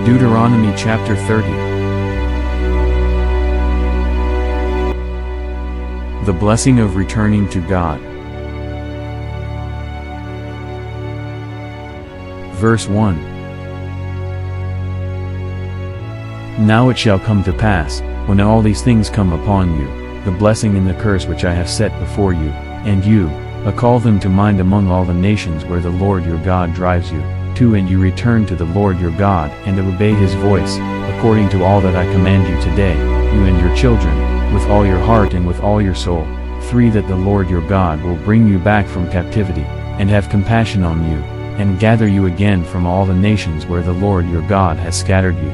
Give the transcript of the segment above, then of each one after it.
Deuteronomy Chapter 30. The blessing of returning to God. Verse 1. Now it shall come to pass, when all these things come upon you, the blessing and the curse which I have set before you, and you, call them to mind among all the nations where the Lord your God drives you, to, and you return to the Lord your God, and obey his voice, according to all that I command you today, you and your children, with all your heart and with all your soul. 3. That the Lord your God will bring you back from captivity, and have compassion on you, and gather you again from all the nations where the Lord your God has scattered you.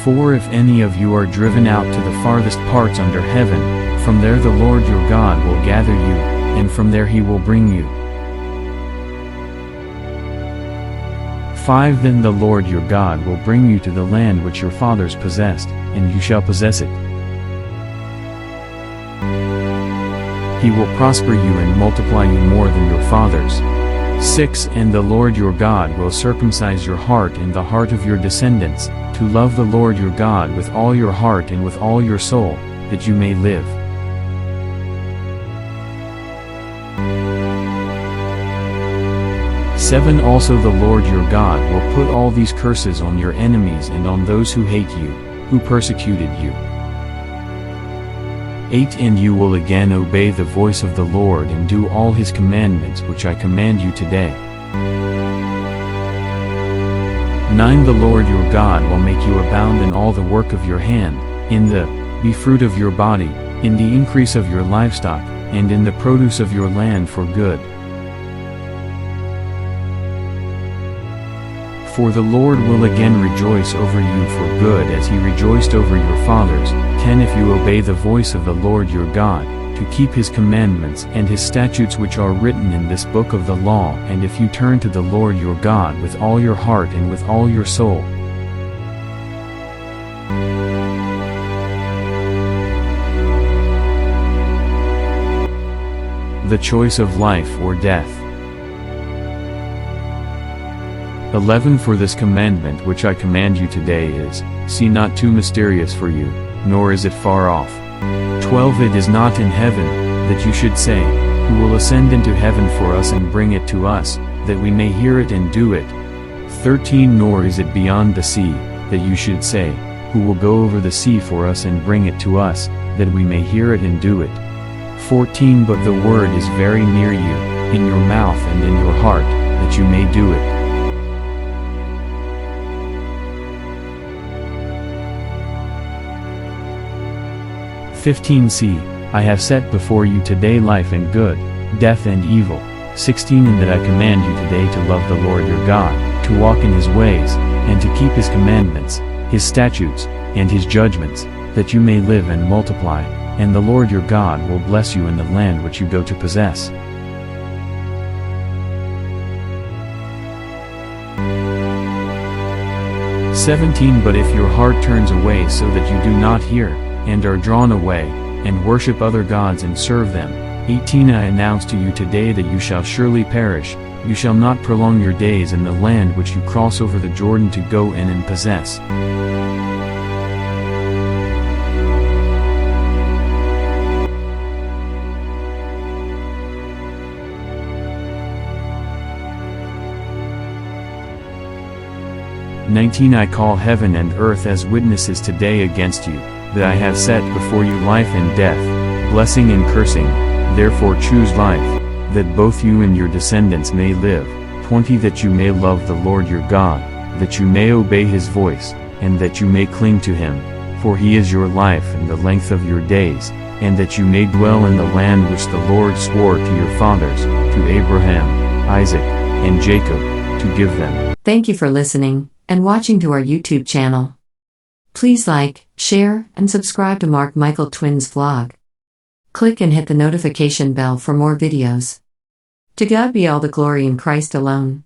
For if any of you are driven out to the farthest parts under heaven, from there the Lord your God will gather you, and from there he will bring you. 5. Then the Lord your God will bring you to the land which your fathers possessed, and you shall possess it. He will prosper you and multiply you more than your fathers. 6. And the Lord your God will circumcise your heart and the heart of your descendants, to love the Lord your God with all your heart and with all your soul, that you may live. 7. Also the Lord your God will put all these curses on your enemies and on those who hate you, who persecuted you. 8. And you will again obey the voice of the Lord and do all his commandments which I command you today. 9. The Lord your God will make you abound in all the work of your hand, in the fruit of your body, in the increase of your livestock, and in the produce of your land for good. For the Lord will again rejoice over you for good as he rejoiced over your fathers. 10. If you obey the voice of the Lord your God, to keep his commandments and his statutes which are written in this book of the law, and if you turn to the Lord your God with all your heart and with all your soul. The choice of life or death. 11. For this commandment which I command you today is, see not too mysterious for you, nor is it far off. 12. It is not in heaven, that you should say, who will ascend into heaven for us and bring it to us, that we may hear it and do it. 13. Nor is it beyond the sea, that you should say, who will go over the sea for us and bring it to us, that we may hear it and do it. 14. But the word is very near you, in your mouth and in your heart, that you may do it. 15. See, I have set before you today life and good, death and evil. 16. And that I command you today to love the Lord your God, to walk in his ways, and to keep his commandments, his statutes, and his judgments, that you may live and multiply, and the Lord your God will bless you in the land which you go to possess. "17. But if your heart turns away so that you do not hear, and are drawn away, and worship other gods and serve them. 18. I announce to you today that you shall surely perish, you shall not prolong your days in the land which you cross over the Jordan to go in and possess. 19. I call heaven and earth as witnesses today against you, that I have set before you life and death, blessing and cursing. Therefore choose life, that both you and your descendants may live. 20. That you may love the Lord your God, that you may obey his voice, and that you may cling to him, for he is your life and the length of your days, and that you may dwell in the land which the Lord swore to your fathers, to Abraham, Isaac, and Jacob, to give them." Thank you for listening and watching to our YouTube channel. Please like, share, and subscribe to Mark Michael Twins vlog. Click and hit the notification bell for more videos. To God be all the glory in Christ alone.